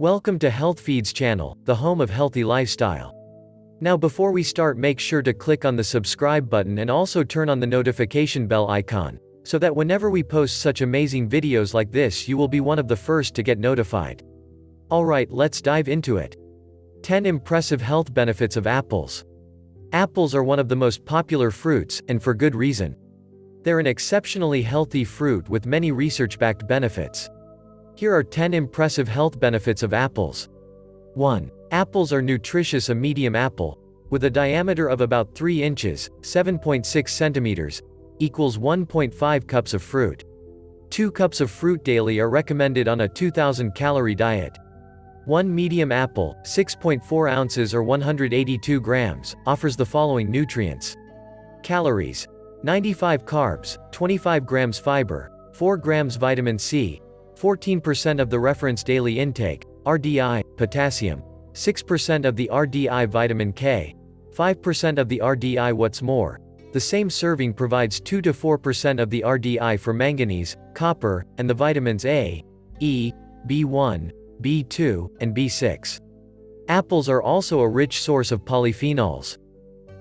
Welcome to Health Feeds channel, the home of healthy lifestyle. Now before we start, make sure to click on the subscribe button and also turn on the notification bell icon, so that whenever we post such amazing videos like this you will be one of the first to get notified. Alright, let's dive into it. 10 impressive health benefits of apples. Apples are one of the most popular fruits, and for good reason. They're an exceptionally healthy fruit with many research-backed benefits. Here are 10 impressive health benefits of apples. 1. Apples are nutritious. A medium apple, with a diameter of about 3 inches, 7.6 centimeters, equals 1.5 cups of fruit. 2 cups of fruit daily are recommended on a 2,000-calorie diet. 1 medium apple, 6.4 ounces or 182 grams, offers the following nutrients. Calories: 95 carbs, 25 grams fiber, 4 grams vitamin C, 14% of the reference daily intake, RDI, potassium, 6% of the RDI vitamin K, 5% of the RDI. What's more, the same serving provides 2 to 4% of the RDI for manganese, copper, and the vitamins A, E, B1, B2, and B6. Apples are also a rich source of polyphenols.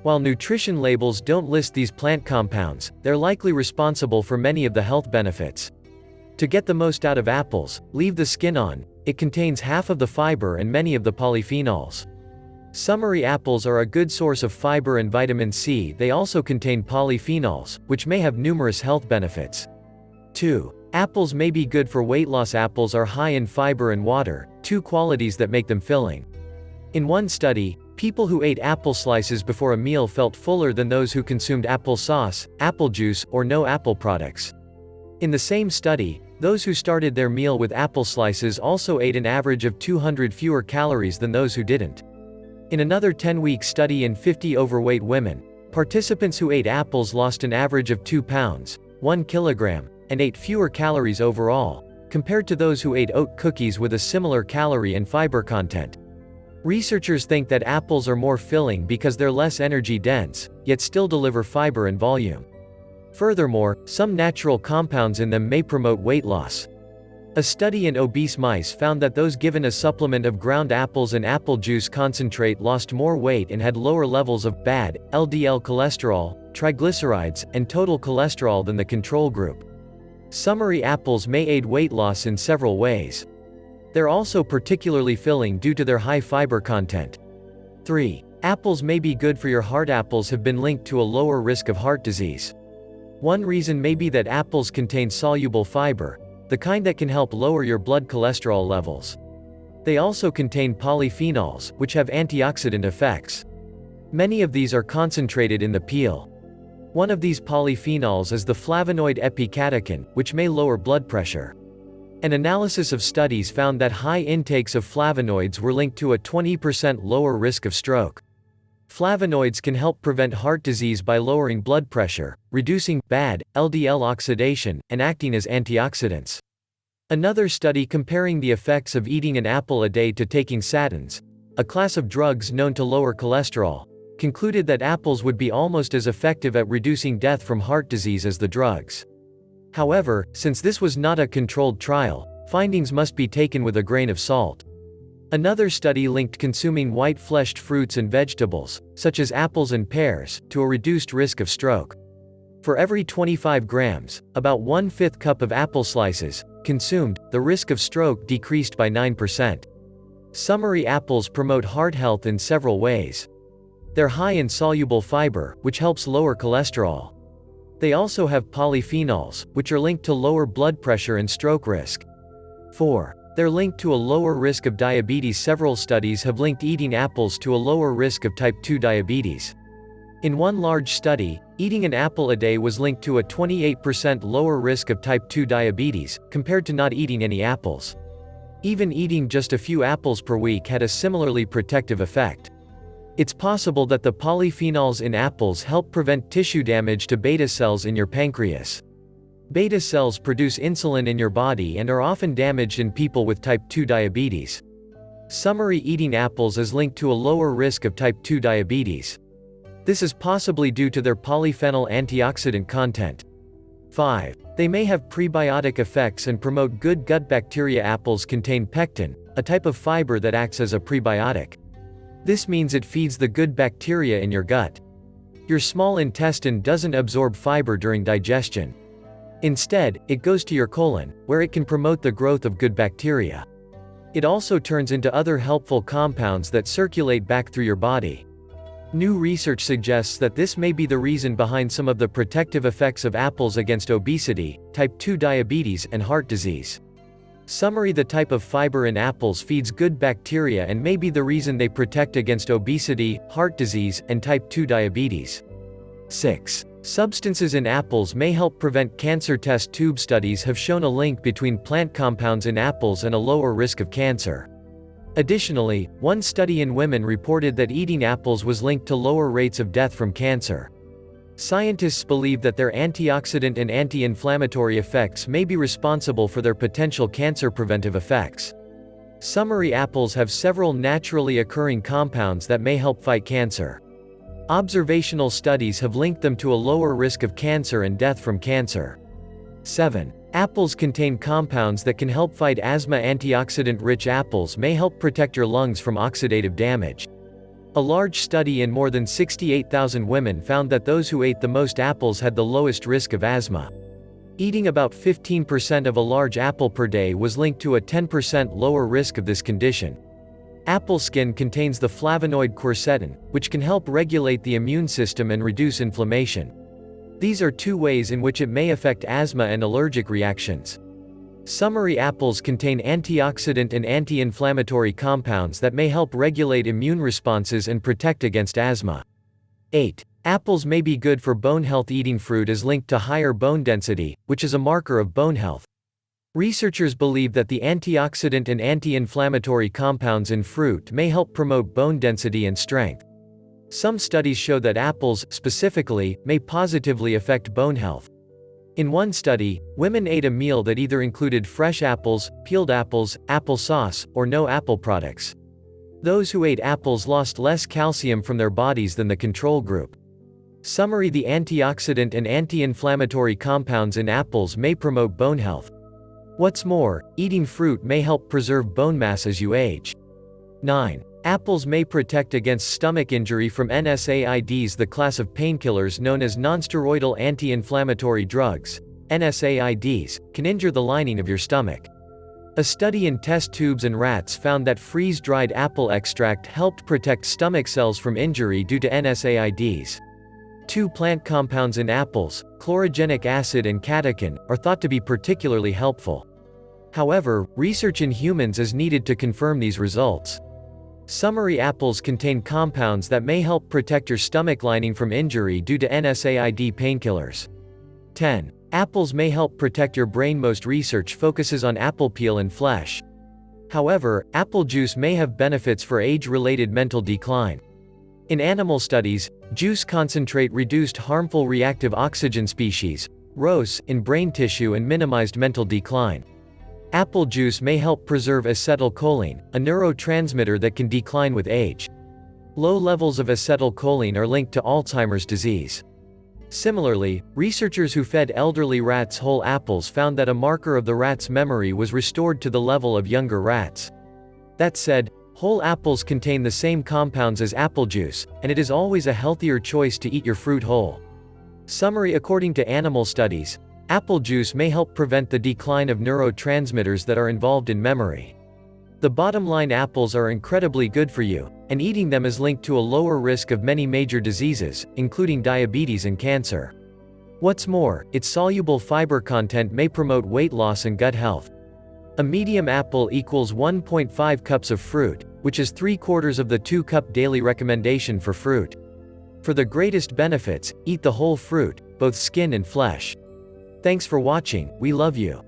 While nutrition labels don't list these plant compounds, they're likely responsible for many of the health benefits. To get the most out of apples, leave the skin on. It contains half of the fiber and many of the polyphenols. Summary: apples are a good source of fiber and vitamin C. They also contain polyphenols, which may have numerous health benefits. 2. Apples may be good for weight loss. Apples are high in fiber and water, two qualities that make them filling. In one study, people who ate apple slices before a meal felt fuller than those who consumed apple sauce, apple juice, or no apple products. In the same study, those who started their meal with apple slices also ate an average of 200 fewer calories than those who didn't. In another 10-week study in 50 overweight women, participants who ate apples lost an average of 2 pounds, 1 kilogram, and ate fewer calories overall, compared to those who ate oat cookies with a similar calorie and fiber content. Researchers think that apples are more filling because they're less energy dense, yet still deliver fiber and volume. Furthermore, some natural compounds in them may promote weight loss. A study in obese mice found that those given a supplement of ground apples and apple juice concentrate lost more weight and had lower levels of bad LDL cholesterol, triglycerides, and total cholesterol than the control group. Summary: apples may aid weight loss in several ways. They're also particularly filling due to their high fiber content. 3. Apples may be good for your heart. Apples have been linked to a lower risk of heart disease. One reason may be that apples contain soluble fiber, the kind that can help lower your blood cholesterol levels. They also contain polyphenols, which have antioxidant effects. Many of these are concentrated in the peel. One of these polyphenols is the flavonoid epicatechin, which may lower blood pressure. An analysis of studies found that high intakes of flavonoids were linked to a 20% lower risk of stroke. Flavonoids can help prevent heart disease by lowering blood pressure, reducing bad LDL oxidation, and acting as antioxidants. Another study comparing the effects of eating an apple a day to taking statins, a class of drugs known to lower cholesterol, concluded that apples would be almost as effective at reducing death from heart disease as the drugs. However, since this was not a controlled trial, findings must be taken with a grain of salt. Another study linked consuming white-fleshed fruits and vegetables, such as apples and pears, to a reduced risk of stroke. For every 25 grams, about 1/5 cup of apple slices, consumed, the risk of stroke decreased by 9%. Summary: apples promote heart health in several ways. They're high in soluble fiber, which helps lower cholesterol. They also have polyphenols, which are linked to lower blood pressure and stroke risk. 4. They're linked to a lower risk of diabetes. Several studies have linked eating apples to a lower risk of type 2 diabetes. In one large study, eating an apple a day was linked to a 28% lower risk of type 2 diabetes, compared to not eating any apples. Even eating just a few apples per week had a similarly protective effect. It's possible that the polyphenols in apples help prevent tissue damage to beta cells in your pancreas. Beta cells produce insulin in your body and are often damaged in people with type 2 diabetes. Summary: eating apples is linked to a lower risk of type 2 diabetes. This is possibly due to their polyphenol antioxidant content. 5. They may have prebiotic effects and promote good gut bacteria. Apples contain pectin, a type of fiber that acts as a prebiotic. This means it feeds the good bacteria in your gut. Your small intestine doesn't absorb fiber during digestion. Instead, it goes to your colon, where it can promote the growth of good bacteria. It also turns into other helpful compounds that circulate back through your body. New research suggests that this may be the reason behind some of the protective effects of apples against obesity, type 2 diabetes, and heart disease. Summary: the type of fiber in apples feeds good bacteria and may be the reason they protect against obesity, heart disease, and type 2 diabetes. 6. Substances in apples may help prevent cancer. Test tube studies have shown a link between plant compounds in apples and a lower risk of cancer. Additionally, one study in women reported that eating apples was linked to lower rates of death from cancer. Scientists believe that their antioxidant and anti-inflammatory effects may be responsible for their potential cancer preventive effects. Summary: apples have several naturally occurring compounds that may help fight cancer. Observational studies have linked them to a lower risk of cancer and death from cancer. 7. Apples contain compounds that can help fight asthma. Antioxidant-rich apples may help protect your lungs from oxidative damage. A large study in more than 68,000 women found that those who ate the most apples had the lowest risk of asthma. Eating about 15% of a large apple per day was linked to a 10% lower risk of this condition. Apple skin contains the flavonoid quercetin, which can help regulate the immune system and reduce inflammation. These are two ways in which it may affect asthma and allergic reactions. Summary: apples contain antioxidant and anti-inflammatory compounds that may help regulate immune responses and protect against asthma. 8. Apples may be good for bone health. Eating fruit is linked to higher bone density, which is a marker of bone health. Researchers believe that the antioxidant and anti-inflammatory compounds in fruit may help promote bone density and strength. Some studies show that apples, specifically, may positively affect bone health. In one study, women ate a meal that either included fresh apples, peeled apples, applesauce, or no apple products. Those who ate apples lost less calcium from their bodies than the control group. Summary: the antioxidant and anti-inflammatory compounds in apples may promote bone health. What's more, eating fruit may help preserve bone mass as you age. 9. Apples may protect against stomach injury from NSAIDs. The class of painkillers known as nonsteroidal anti-inflammatory drugs, NSAIDs, can injure the lining of your stomach. A study in test tubes and rats found that freeze-dried apple extract helped protect stomach cells from injury due to NSAIDs. Two plant compounds in apples, chlorogenic acid and catechin, are thought to be particularly helpful. However, research in humans is needed to confirm these results. Summary: apples contain compounds that may help protect your stomach lining from injury due to NSAID painkillers. 10. Apples may help protect your brain. Most research focuses on apple peel and flesh. However, apple juice may have benefits for age-related mental decline. In animal studies, juice concentrate reduced harmful reactive oxygen species, ROS, in brain tissue and minimized mental decline. Apple juice may help preserve acetylcholine, a neurotransmitter that can decline with age. Low levels of acetylcholine are linked to Alzheimer's disease. Similarly, researchers who fed elderly rats whole apples found that a marker of the rat's memory was restored to the level of younger rats. That said, whole apples contain the same compounds as apple juice, and it is always a healthier choice to eat your fruit whole. Summary: according to animal studies, apple juice may help prevent the decline of neurotransmitters that are involved in memory. The bottom line: apples are incredibly good for you, and eating them is linked to a lower risk of many major diseases, including diabetes and cancer. What's more, its soluble fiber content may promote weight loss and gut health. A medium apple equals 1.5 cups of fruit, which is 3/4 of the 2-cup daily recommendation for fruit. For the greatest benefits, eat the whole fruit, both skin and flesh. Thanks for watching, we love you.